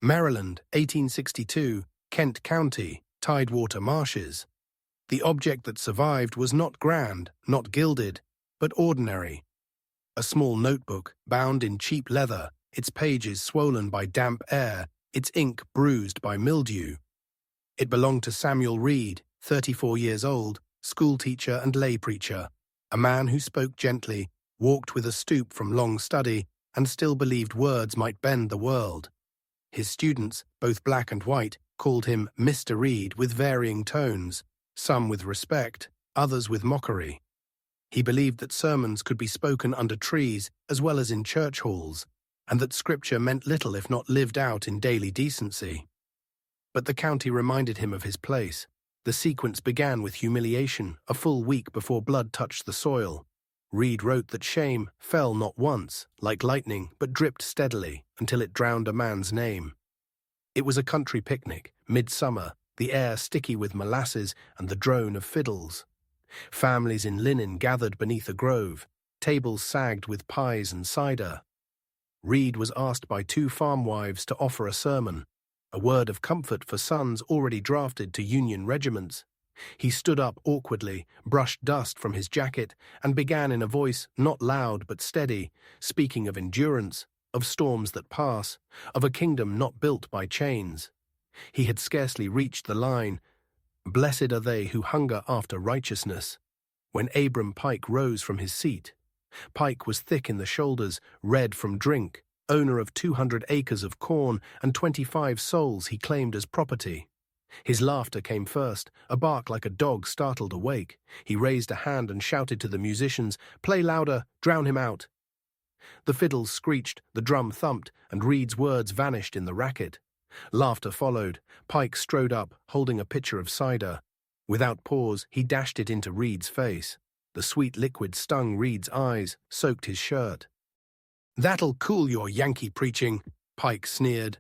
Maryland, 1862, Kent County, Tidewater Marshes. The object that survived was not grand, not gilded, but ordinary. A small notebook, bound in cheap leather, its pages swollen by damp air, its ink bruised by mildew. It belonged to Samuel Reed, 34 years old, schoolteacher and lay preacher, a man who spoke gently, walked with a stoop from long study, and still believed words might bend the world. His students, both black and white, called him Mr. Reed with varying tones, some with respect, others with mockery. He believed that sermons could be spoken under trees as well as in church halls, and that scripture meant little if not lived out in daily decency. But the county reminded him of his place. The sequence began with humiliation, a full week before blood touched the soil. Reed wrote that shame fell not once, like lightning, but dripped steadily until it drowned a man's name. It was a country picnic, midsummer, the air sticky with molasses and the drone of fiddles. Families in linen gathered beneath a grove, tables sagged with pies and cider. Reed was asked by 2 farm wives to offer a sermon, a word of comfort for sons already drafted to Union regiments. He stood up awkwardly, brushed dust from his jacket, and began in a voice not loud but steady, speaking of endurance, of storms that pass, of a kingdom not built by chains. He had scarcely reached the line, "Blessed are they who hunger after righteousness," when Abram Pike rose from his seat. Pike was thick in the shoulders, red from drink, owner of 200 acres of corn and 25 souls he claimed as property. His laughter came first, a bark like a dog startled awake. He raised a hand and shouted to the musicians, "Play louder, drown him out." The fiddles screeched, the drum thumped, and Reed's words vanished in the racket. Laughter followed. Pike strode up, holding a pitcher of cider. Without pause, he dashed it into Reed's face. The sweet liquid stung Reed's eyes, soaked his shirt. "That'll cool your Yankee preaching," Pike sneered.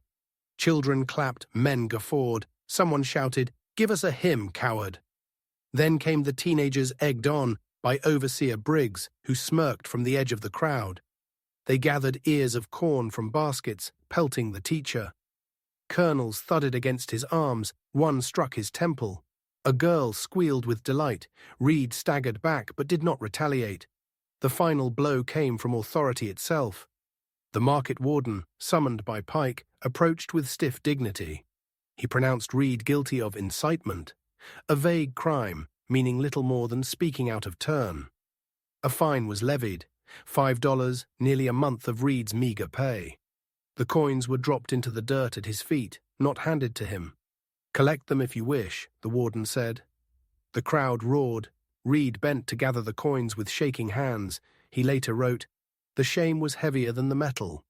Children clapped, men guffawed. Someone shouted, "Give us a hymn, coward." Then came the teenagers egged on by Overseer Briggs, who smirked from the edge of the crowd. They gathered ears of corn from baskets, pelting the teacher. Kernels thudded against his arms, one struck his temple. A girl squealed with delight. Reed staggered back but did not retaliate. The final blow came from authority itself. The market warden, summoned by Pike, approached with stiff dignity. He pronounced Reed guilty of incitement, a vague crime meaning little more than speaking out of turn. A fine was levied, $5, nearly a month of Reed's meager pay. The coins were dropped into the dirt at his feet, not handed to him. "Collect them if you wish," the warden said. The crowd roared. Reed bent to gather the coins with shaking hands. He later wrote, "The shame was heavier than the metal."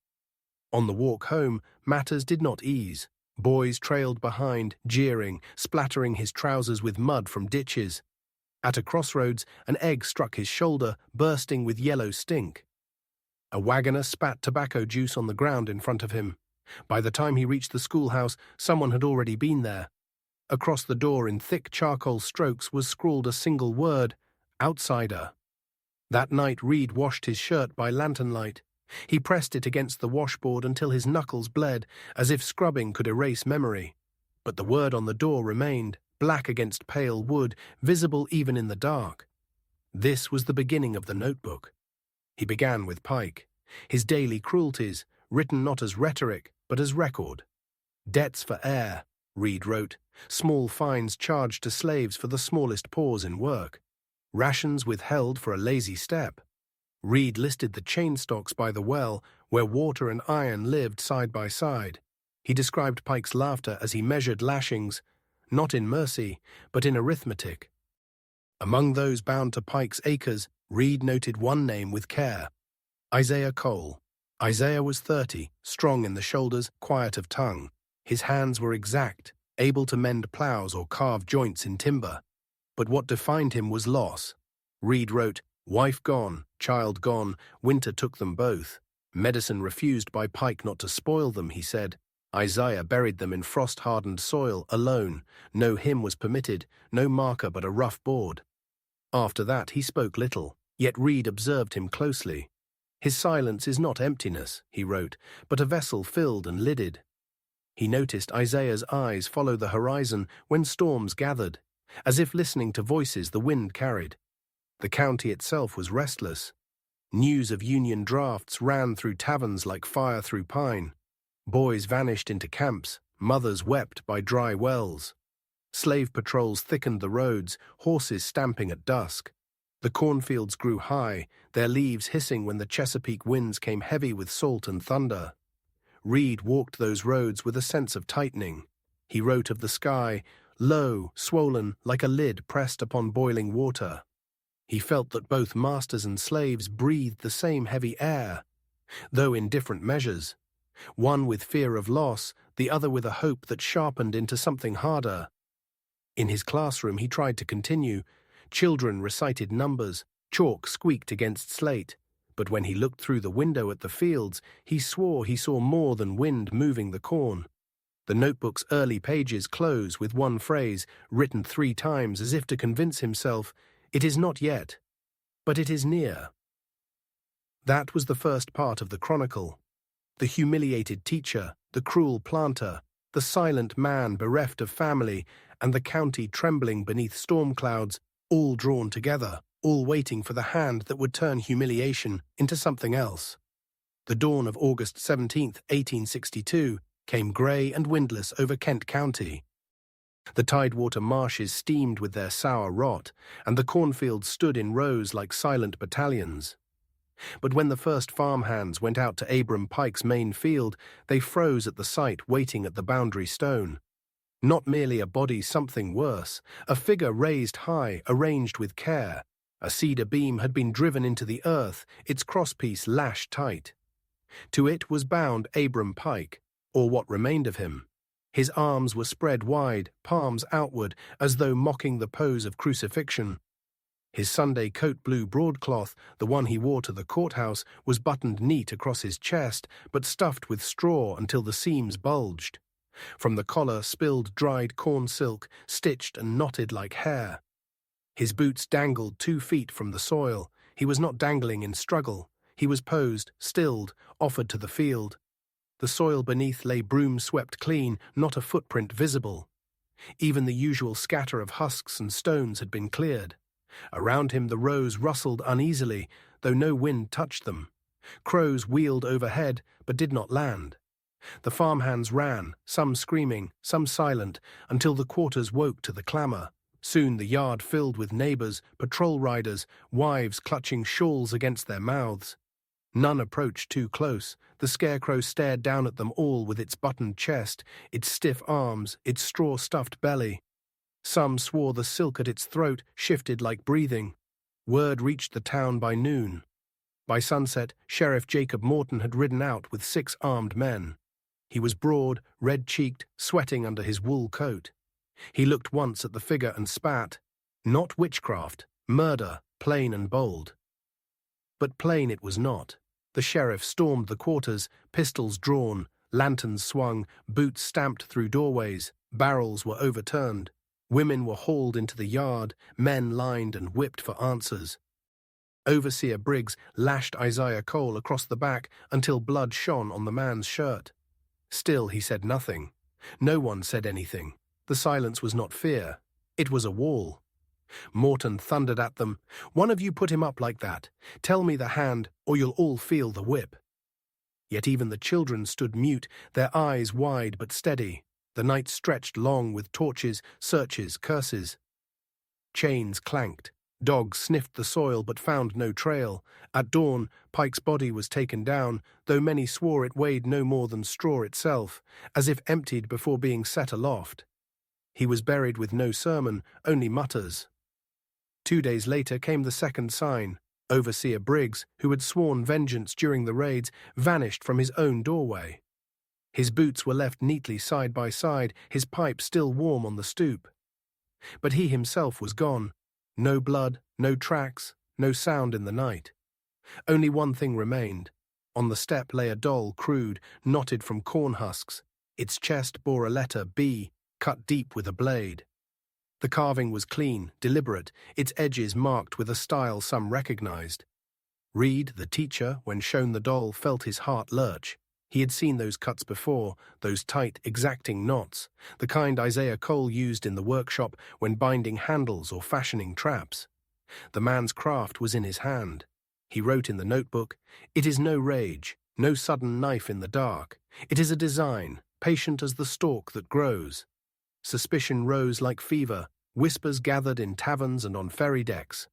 On the walk home, matters did not ease. Boys trailed behind, jeering, splattering his trousers with mud from ditches. At a crossroads, an egg struck his shoulder, bursting with yellow stink. A wagoner spat tobacco juice on the ground in front of him. By the time he reached the schoolhouse, someone had already been there. Across the door in thick charcoal strokes was scrawled a single word, "Outsider." That night Reed washed his shirt by lantern light. He pressed it against the washboard until his knuckles bled, as if scrubbing could erase memory. But the word on the door remained, black against pale wood, visible even in the dark. This was the beginning of the notebook. He began with Pike. His daily cruelties, written not as rhetoric, but as record. "Debts for air," Reed wrote, small fines charged to slaves for the smallest pause in work. Rations withheld for a lazy step. Reed listed the chain stocks by the well, where water and iron lived side by side. He described Pike's laughter as he measured lashings, not in mercy, but in arithmetic. Among those bound to Pike's acres, Reed noted one name with care, Isaiah Cole. Isaiah was 30, strong in the shoulders, quiet of tongue. His hands were exact, able to mend plows or carve joints in timber. But what defined him was loss. Reed wrote, "Wife gone, child gone, winter took them both. Medicine refused by Pike not to spoil them," he said. Isaiah buried them in frost-hardened soil, alone. No hymn was permitted, no marker but a rough board. After that he spoke little, yet Reed observed him closely. "His silence is not emptiness," he wrote, "but a vessel filled and lidded." He noticed Isaiah's eyes follow the horizon when storms gathered, as if listening to voices the wind carried. The county itself was restless. News of Union drafts ran through taverns like fire through pine. Boys vanished into camps, mothers wept by dry wells. Slave patrols thickened the roads, horses stamping at dusk. The cornfields grew high, their leaves hissing when the Chesapeake winds came heavy with salt and thunder. Reed walked those roads with a sense of tightening. He wrote of the sky, low, swollen, like a lid pressed upon boiling water. He felt that both masters and slaves breathed the same heavy air, though in different measures. One with fear of loss, the other with a hope that sharpened into something harder. In his classroom he tried to continue. Children recited numbers, chalk squeaked against slate. But when he looked through the window at the fields, he swore he saw more than wind moving the corn. The notebook's early pages close with one phrase, written 3 times as if to convince himself, "It is not yet, but it is near." That was the first part of the chronicle. The humiliated teacher, the cruel planter, the silent man bereft of family, and the county trembling beneath storm clouds, all drawn together, all waiting for the hand that would turn humiliation into something else. The dawn of August 17, 1862, came grey and windless over Kent County. The tidewater marshes steamed with their sour rot, and the cornfields stood in rows like silent battalions. But when the first farmhands went out to Abram Pike's main field, they froze at the sight, waiting at the boundary stone. Not merely a body, something worse, a figure raised high, arranged with care. A cedar beam had been driven into the earth, its crosspiece lashed tight. To it was bound Abram Pike, or what remained of him. His arms were spread wide, palms outward, as though mocking the pose of crucifixion. His Sunday coat blue broadcloth, the one he wore to the courthouse, was buttoned neat across his chest, but stuffed with straw until the seams bulged. From the collar spilled dried corn silk, stitched and knotted like hair. His boots dangled 2 feet from the soil. He was not dangling in struggle. He was posed, stilled, offered to the field. The soil beneath lay broom-swept clean, not a footprint visible. Even the usual scatter of husks and stones had been cleared. Around him the rows rustled uneasily, though no wind touched them. Crows wheeled overhead, but did not land. The farmhands ran, some screaming, some silent, until the quarters woke to the clamour. Soon the yard filled with neighbours, patrol riders, wives clutching shawls against their mouths. None approached too close. The Scarecrow stared down at them all with its buttoned chest, its stiff arms, its straw-stuffed belly. Some swore the silk at its throat shifted like breathing. Word reached the town by noon. By sunset, Sheriff Jacob Morton had ridden out with 6 armed men. He was broad, red-cheeked, sweating under his wool coat. He looked once at the figure and spat. Not witchcraft, murder, plain and bold. But plain it was not. The sheriff stormed the quarters, pistols drawn, lanterns swung, boots stamped through doorways, barrels were overturned. Women were hauled into the yard, men lined and whipped for answers. Overseer Briggs lashed Isaiah Cole across the back until blood shone on the man's shirt. Still he said nothing. No one said anything. The silence was not fear. It was a wall. Morton thundered at them. "One of you put him up like that. Tell me the hand, or you'll all feel the whip." Yet even the children stood mute, their eyes wide but steady. The night stretched long with torches, searches, curses. Chains clanked. Dogs sniffed the soil but found no trail. At dawn, Pike's body was taken down, though many swore it weighed no more than straw itself, as if emptied before being set aloft. He was buried with no sermon, only mutters. 2 days later came the second sign. Overseer Briggs, who had sworn vengeance during the raids, vanished from his own doorway. His boots were left neatly side by side, his pipe still warm on the stoop. But he himself was gone. No blood, no tracks, no sound in the night. Only one thing remained. On the step lay a doll, crude, knotted from corn husks. Its chest bore a letter B, cut deep with a blade. The carving was clean, deliberate, its edges marked with a style some recognized. Reed, the teacher, when shown the doll, felt his heart lurch. He had seen those cuts before, those tight, exacting knots, the kind Isaiah Cole used in the workshop when binding handles or fashioning traps. The man's craft was in his hand. He wrote in the notebook, "It is no rage, no sudden knife in the dark. It is a design, patient as the stalk that grows." Suspicion rose like fever, whispers gathered in taverns and on ferry decks.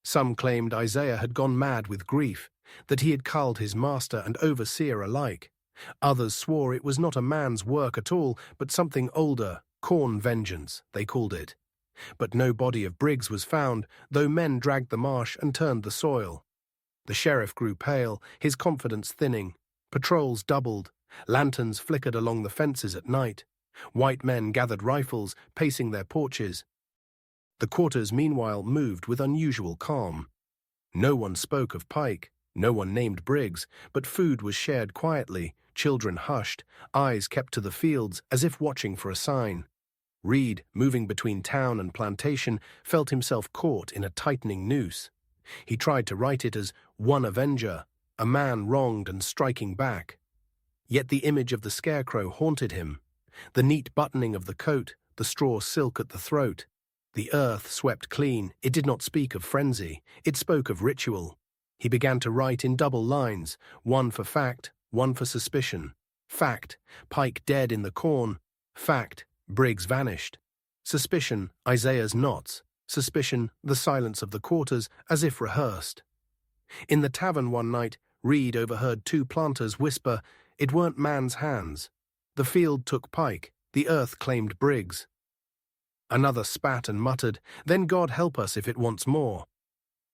Some claimed Isaiah had gone mad with grief, that he had culled his master and overseer alike. Others swore it was not a man's work at all, but something older, corn vengeance, they called it. But no body of Briggs was found, though men dragged the marsh and turned the soil. The sheriff grew pale, his confidence thinning. Patrols doubled. Lanterns flickered along the fences at night. White men gathered rifles, pacing their porches. The quarters, meanwhile, moved with unusual calm. No one spoke of Pike, no one named Briggs, but food was shared quietly, children hushed, eyes kept to the fields as if watching for a sign. Reed, moving between town and plantation, felt himself caught in a tightening noose. He tried to write it as one avenger, a man wronged and striking back. Yet the image of the Scarecrow haunted him. The neat buttoning of the coat, the straw silk at the throat. The earth swept clean, it did not speak of frenzy, it spoke of ritual. He began to write in double lines, one for fact, one for suspicion. Fact, Pike dead in the corn. Fact, Briggs vanished. Suspicion, Isaiah's knots. Suspicion, the silence of the quarters, as if rehearsed. In the tavern one night, Reed overheard two planters whisper, "It weren't man's hands." The field took Pike, the earth claimed Briggs. Another spat and muttered, "Then God help us if it wants more."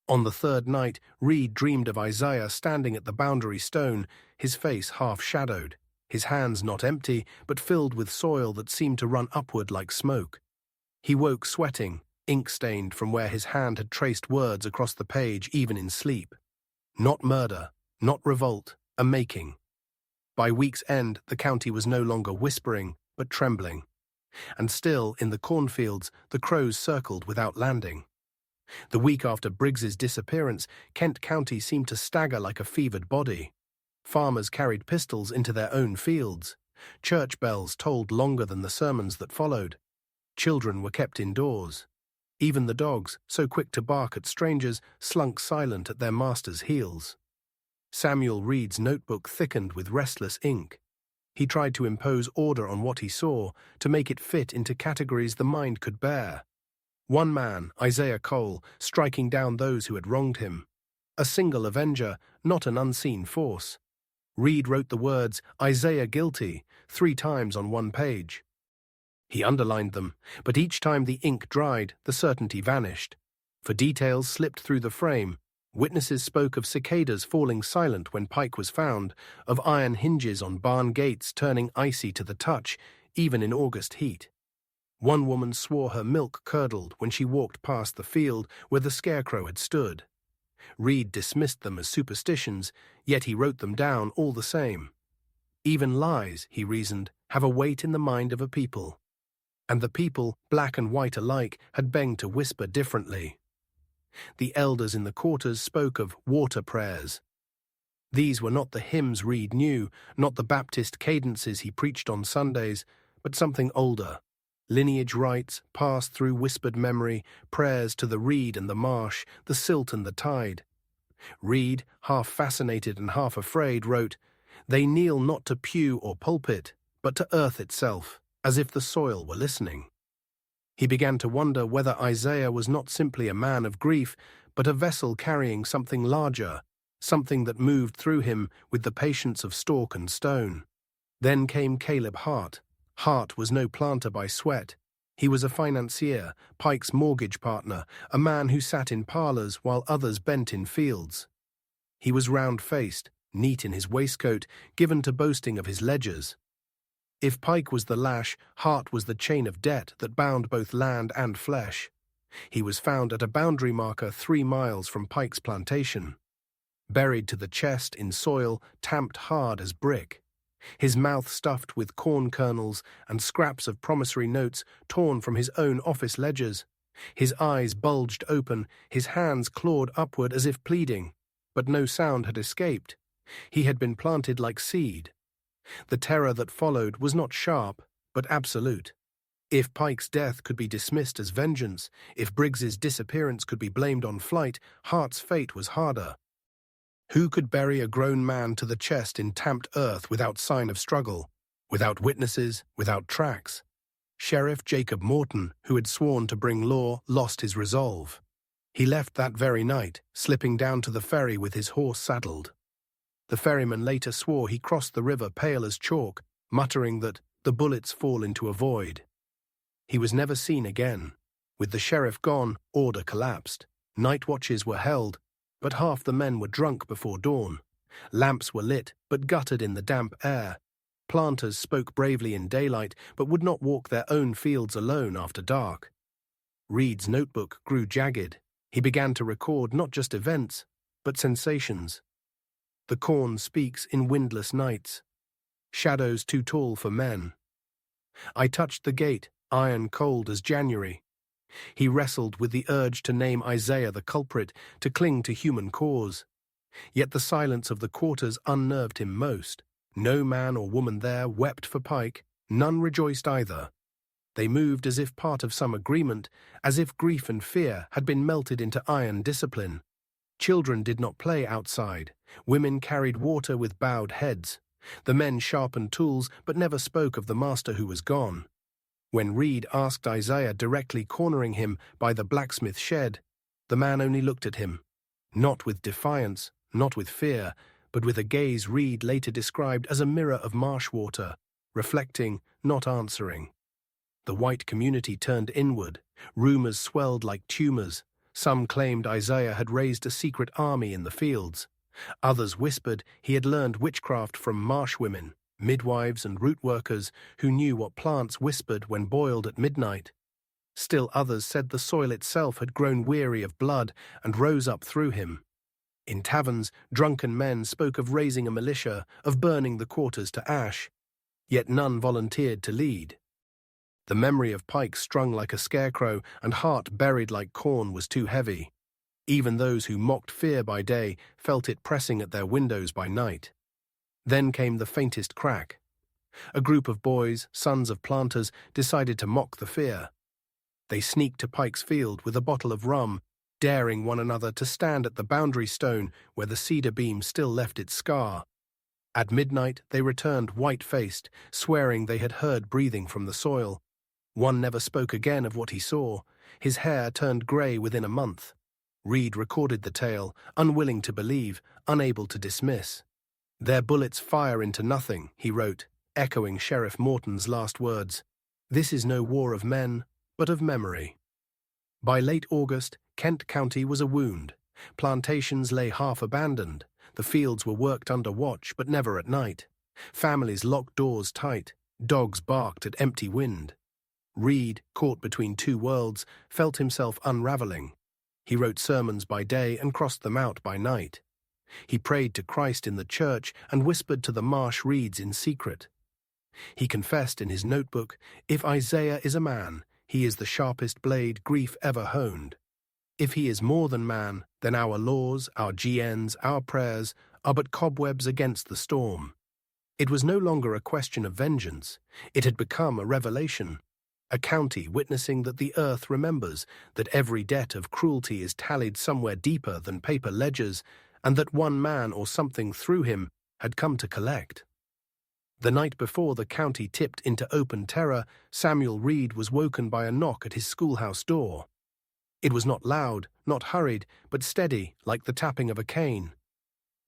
On the third night, Reed dreamed of Isaiah standing at the boundary stone, his face half-shadowed, his hands not empty, but filled with soil that seemed to run upward like smoke. He woke sweating, ink-stained from where his hand had traced words across the page even in sleep. Not murder, not revolt, a making. By week's end, the county was no longer whispering, but trembling. And still, in the cornfields, the crows circled without landing. The week after Briggs's disappearance, Kent County seemed to stagger like a fevered body. Farmers carried pistols into their own fields. Church bells tolled longer than the sermons that followed. Children were kept indoors. Even the dogs, so quick to bark at strangers, slunk silent at their master's heels. Samuel Reed's notebook thickened with restless ink. He tried to impose order on what he saw, to make it fit into categories the mind could bear. One man, Isaiah Cole, striking down those who had wronged him. A single avenger, not an unseen force. Reed wrote the words, "Isaiah guilty," 3 times on one page. He underlined them, but each time the ink dried, the certainty vanished. For details slipped through the frame. Witnesses spoke of cicadas falling silent when Pike was found, of iron hinges on barn gates turning icy to the touch, even in August heat. One woman swore her milk curdled when she walked past the field where the Scarecrow had stood. Reed dismissed them as superstitions, yet he wrote them down all the same. Even lies, he reasoned, have a weight in the mind of a people. And the people, black and white alike, had begged to whisper differently. The elders in the quarters spoke of water prayers. These were not the hymns Reed knew, not the Baptist cadences he preached on Sundays, but something older. Lineage rites passed through whispered memory, prayers to the reed and the marsh, the silt and the tide. Reed, half fascinated and half afraid, wrote, "They kneel not to pew or pulpit, but to earth itself, as if the soil were listening." He began to wonder whether Isaiah was not simply a man of grief, but a vessel carrying something larger, something that moved through him with the patience of stalk and stone. Then came Caleb Hart. Hart was no planter by sweat. He was a financier, Pike's mortgage partner, a man who sat in parlours while others bent in fields. He was round-faced, neat in his waistcoat, given to boasting of his ledgers. If Pike was the lash, Hart was the chain of debt that bound both land and flesh. He was found at a boundary marker 3 miles from Pike's plantation. Buried to the chest in soil, tamped hard as brick. His mouth stuffed with corn kernels and scraps of promissory notes torn from his own office ledgers. His eyes bulged open, his hands clawed upward as if pleading. But no sound had escaped. He had been planted like seed. The terror that followed was not sharp, but absolute. If Pike's death could be dismissed as vengeance, if Briggs's disappearance could be blamed on flight, Hart's fate was harder. Who could bury a grown man to the chest in tamped earth without sign of struggle, without witnesses, without tracks? Sheriff Jacob Morton, who had sworn to bring law, lost his resolve. He left that very night, slipping down to the ferry with his horse saddled. The ferryman later swore he crossed the river pale as chalk, muttering that the bullets fall into a void. He was never seen again. With the sheriff gone, order collapsed. Night watches were held, but half the men were drunk before dawn. Lamps were lit, but guttered in the damp air. Planters spoke bravely in daylight, but would not walk their own fields alone after dark. Reed's notebook grew jagged. He began to record not just events, but sensations. The corn speaks in windless nights. Shadows too tall for men. I touched the gate, iron cold as January. He wrestled with the urge to name Isaiah the culprit, to cling to human cause. Yet the silence of the quarters unnerved him most. No man or woman there wept for Pike, none rejoiced either. They moved as if part of some agreement, as if grief and fear had been melted into iron discipline. Children did not play outside. Women carried water with bowed heads. The men sharpened tools, but never spoke of the master who was gone. When Reed asked Isaiah, directly cornering him by the blacksmith shed, the man only looked at him, not with defiance, not with fear, but with a gaze Reed later described as a mirror of marsh water, reflecting, not answering. The white community turned inward. Rumors swelled like tumors. Some claimed Isaiah had raised a secret army in the fields. Others whispered he had learned witchcraft from marsh women, midwives and root workers who knew what plants whispered when boiled at midnight. Still others said the soil itself had grown weary of blood and rose up through him. In taverns, drunken men spoke of raising a militia, of burning the quarters to ash. Yet none volunteered to lead. The memory of Pike strung like a scarecrow and Hart buried like corn was too heavy. Even those who mocked fear by day felt it pressing at their windows by night. Then came the faintest crack. A group of boys, sons of planters, decided to mock the fear. They sneaked to Pike's field with a bottle of rum, daring one another to stand at the boundary stone where the cedar beam still left its scar. At midnight they returned white-faced, swearing they had heard breathing from the soil. One never spoke again of what he saw. His hair turned grey within a month. Reed recorded the tale, unwilling to believe, unable to dismiss. "Their bullets fire into nothing," he wrote, echoing Sheriff Morton's last words. "This is no war of men, but of memory." By late August, Kent County was a wound. Plantations lay half abandoned. The fields were worked under watch, but never at night. Families locked doors tight. Dogs barked at empty wind. Reed, caught between two worlds, felt himself unraveling. He wrote sermons by day and crossed them out by night. He prayed to Christ in the church and whispered to the marsh reeds in secret. He confessed in his notebook, "If Isaiah is a man, he is the sharpest blade grief ever honed. If he is more than man, then our laws, our GNs, our prayers are but cobwebs against the storm." It was no longer a question of vengeance. It had become a revelation. A county witnessing that the earth remembers, that every debt of cruelty is tallied somewhere deeper than paper ledgers, and that one man or something through him had come to collect. The night before the county tipped into open terror, Samuel Reed was woken by a knock at his schoolhouse door. It was not loud, not hurried, but steady, like the tapping of a cane.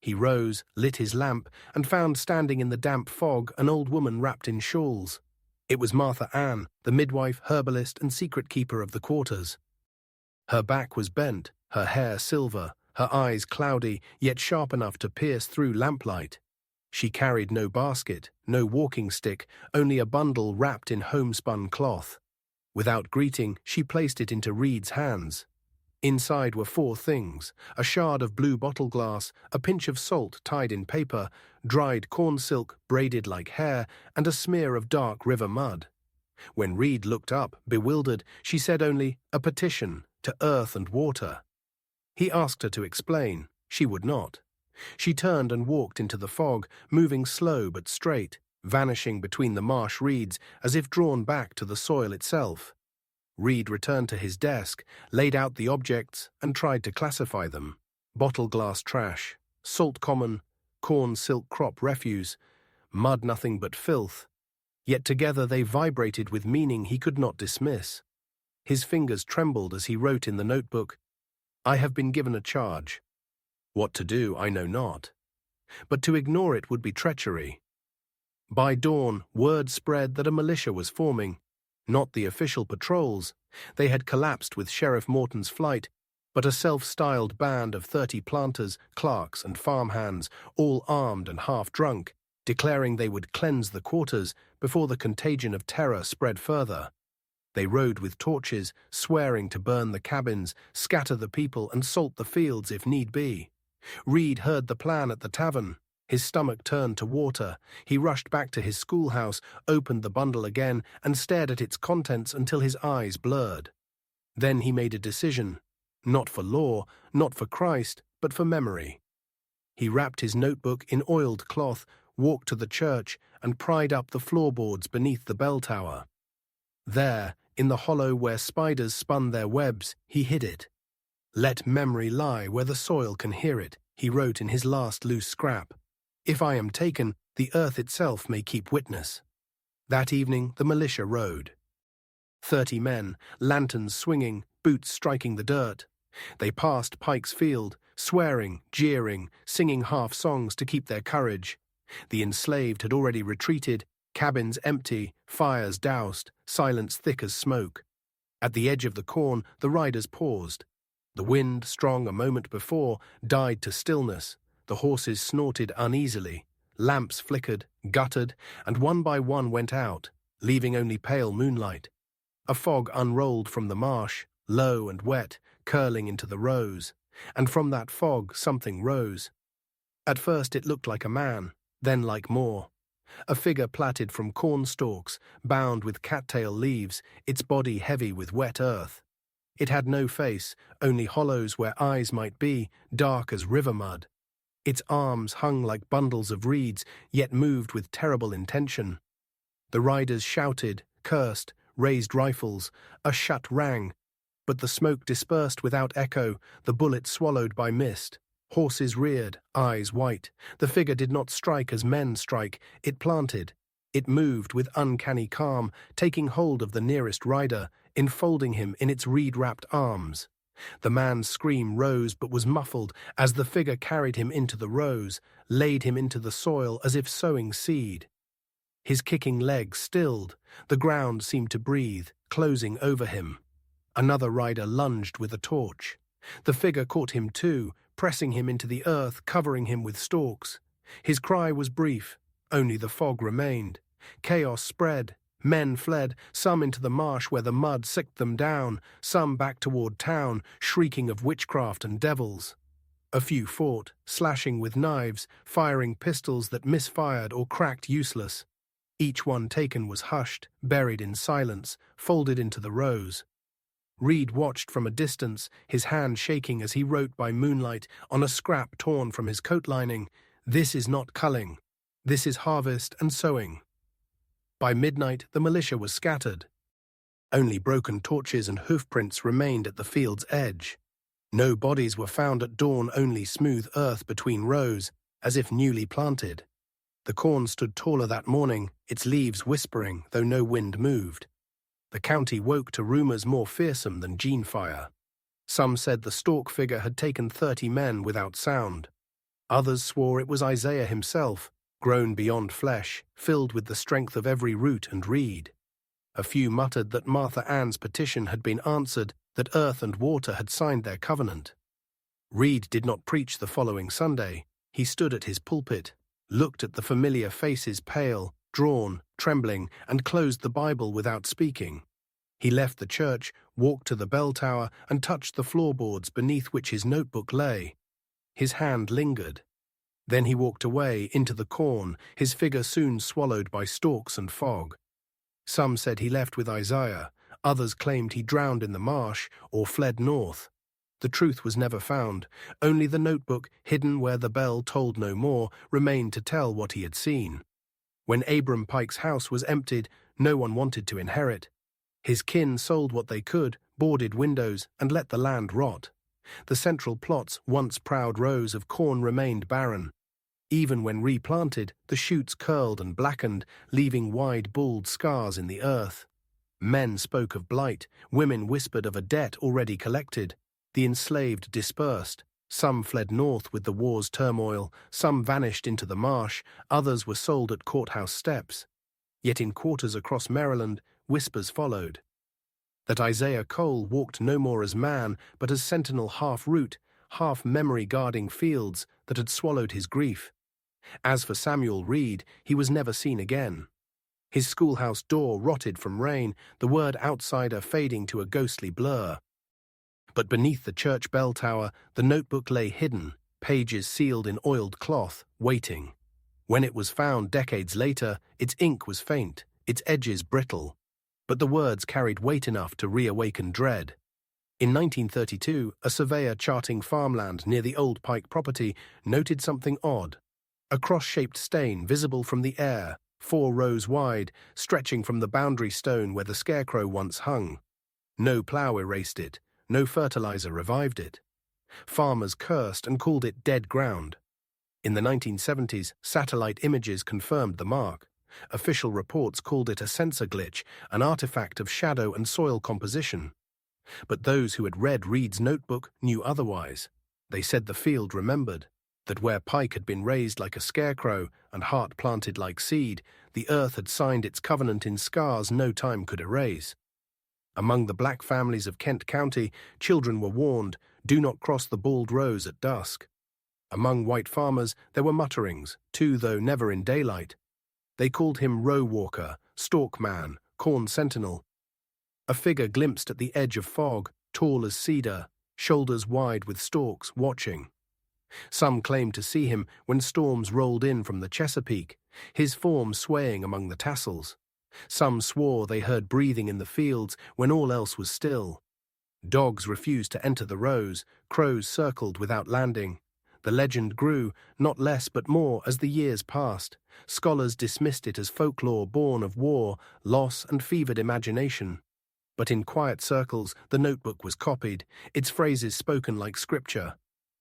He rose, lit his lamp, and found standing in the damp fog an old woman wrapped in shawls. It was Martha Ann, the midwife, herbalist, and secret keeper of the quarters. Her back was bent, her hair silver, her eyes cloudy, yet sharp enough to pierce through lamplight. She carried no basket, no walking stick, only a bundle wrapped in homespun cloth. Without greeting, she placed it into Reed's hands. Inside were 4 things: a shard of blue bottle glass, a pinch of salt tied in paper, dried corn silk braided like hair, and a smear of dark river mud. When Reed looked up, bewildered, she said only, "A petition, to earth and water." He asked her to explain. She would not. She turned and walked into the fog, moving slow but straight, vanishing between the marsh reeds as if drawn back to the soil itself. Reed returned to his desk, laid out the objects, and tried to classify them. Bottle glass trash, salt common, corn silk crop refuse, mud nothing but filth. Yet together they vibrated with meaning he could not dismiss. His fingers trembled as he wrote in the notebook, "I have been given a charge. What to do, I know not. But to ignore it would be treachery." By dawn, word spread that a militia was forming. Not the official patrols. They had collapsed with Sheriff Morton's flight, but a self-styled band of 30 planters, clerks, and farmhands, all armed and half-drunk, declaring they would cleanse the quarters before the contagion of terror spread further. They rode with torches, swearing to burn the cabins, scatter the people, and salt the fields if need be. Reed heard the plan at the tavern. His stomach turned to water. He rushed back to his schoolhouse, opened the bundle again, and stared at its contents until his eyes blurred. Then he made a decision, not for law, not for Christ, but for memory. He wrapped his notebook in oiled cloth, walked to the church, and pried up the floorboards beneath the bell tower. There, in the hollow where spiders spun their webs, he hid it. "Let memory lie where the soil can hear it," he wrote in his last loose scrap. "If I am taken, the earth itself may keep witness." That evening the militia rode. 30 men, lanterns swinging, boots striking the dirt. They passed Pike's Field, swearing, jeering, singing half songs to keep their courage. The enslaved had already retreated, cabins empty, fires doused, silence thick as smoke. At the edge of the corn, the riders paused. The wind, strong a moment before, died to stillness. The horses snorted uneasily. Lamps flickered, guttered, and one by one went out, leaving only pale moonlight. A fog unrolled from the marsh, low and wet, curling into the rows, and from that fog something rose. At first it looked like a man, then like more. A figure plaited from corn stalks, bound with cattail leaves, its body heavy with wet earth. It had no face, only hollows where eyes might be, dark as river mud. Its arms hung like bundles of reeds, yet moved with terrible intention. The riders shouted, cursed, raised rifles. A shot rang, but the smoke dispersed without echo, the bullet swallowed by mist. Horses reared, eyes white. The figure did not strike as men strike, it planted. It moved with uncanny calm, taking hold of the nearest rider, enfolding him in its reed-wrapped arms. The man's scream rose but was muffled as the figure carried him into the rows, laid him into the soil as if sowing seed. His kicking legs stilled, the ground seemed to breathe, closing over him. Another rider lunged with a torch. The figure caught him too, pressing him into the earth, covering him with stalks. His cry was brief, only the fog remained. Chaos spread. Men fled, some into the marsh where the mud sicked them down, some back toward town, shrieking of witchcraft and devils. A few fought, slashing with knives, firing pistols that misfired or cracked useless. Each one taken was hushed, buried in silence, folded into the rows. Reed watched from a distance, his hand shaking as he wrote by moonlight on a scrap torn from his coat lining, "This is not culling. This is harvest and sowing." By midnight, the militia was scattered. Only broken torches and hoofprints remained at the field's edge. No bodies were found at dawn, only smooth earth between rows, as if newly planted. The corn stood taller that morning, its leaves whispering, though no wind moved. The county woke to rumors more fearsome than gene fire. Some said the stalk figure had taken 30 men without sound. Others swore it was Isaiah himself, grown beyond flesh, filled with the strength of every root and reed. A few muttered that Martha Ann's petition had been answered, that earth and water had signed their covenant. Reed did not preach the following Sunday. He stood at his pulpit, looked at the familiar faces pale, drawn, trembling, and closed the Bible without speaking. He left the church, walked to the bell tower, and touched the floorboards beneath which his notebook lay. His hand lingered. Then he walked away into the corn, his figure soon swallowed by stalks and fog. Some said he left with Isaiah, others claimed he drowned in the marsh or fled north. The truth was never found. Only the notebook, hidden where the bell tolled no more, remained to tell what he had seen. When Abram Pike's house was emptied, no one wanted to inherit. His kin sold what they could, boarded windows, and let the land rot. The central plot's once proud rows of corn remained barren. Even when replanted, the shoots curled and blackened, leaving wide bald scars in the earth. Men spoke of blight, women whispered of a debt already collected. The enslaved dispersed. Some fled north with the war's turmoil, some vanished into the marsh, others were sold at courthouse steps. Yet in quarters across Maryland, whispers followed. That Isaiah Cole walked no more as man, but as sentinel half-root, half-memory guarding fields that had swallowed his grief. As for Samuel Reed, he was never seen again. His schoolhouse door rotted from rain, the word outsider fading to a ghostly blur. But beneath the church bell tower, the notebook lay hidden, pages sealed in oiled cloth, waiting. When it was found decades later, its ink was faint, its edges brittle. But the words carried weight enough to reawaken dread. In 1932, a surveyor charting farmland near the old Pike property noted something odd. A cross-shaped stain visible from the air, 4 rows wide, stretching from the boundary stone where the Scarecrow once hung. No plough erased it, no fertilizer revived it. Farmers cursed and called it dead ground. In the 1970s, satellite images confirmed the mark. Official reports called it a sensor glitch, an artifact of shadow and soil composition. But those who had read Reed's notebook knew otherwise. They said the field remembered, that where Pike had been raised like a scarecrow and heart planted like seed, the earth had signed its covenant in scars no time could erase. Among the black families of Kent County, children were warned, do not cross the bald rows at dusk. Among white farmers, there were mutterings, too though never in daylight. They called him row walker, stalk man, corn sentinel. A figure glimpsed at the edge of fog, tall as cedar, shoulders wide with stalks, watching. Some claimed to see him when storms rolled in from the Chesapeake, his form swaying among the tassels. Some swore they heard breathing in the fields when all else was still. Dogs refused to enter the rows, crows circled without landing. The legend grew, not less but more, as the years passed. Scholars dismissed it as folklore born of war, loss, and fevered imagination. But in quiet circles, the notebook was copied, its phrases spoken like scripture.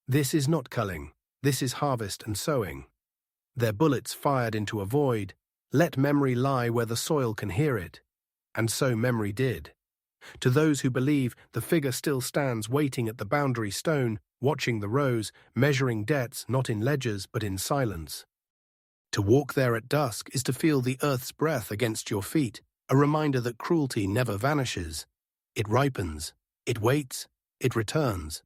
This is not culling, this is harvest and sowing. Their bullets fired into a void. Let memory lie where the soil can hear it. And so memory did. To those who believe, the figure still stands waiting at the boundary stone, watching the rows, measuring debts not in ledgers but in silence. To walk there at dusk is to feel the earth's breath against your feet, a reminder that cruelty never vanishes. It ripens, it waits, it returns.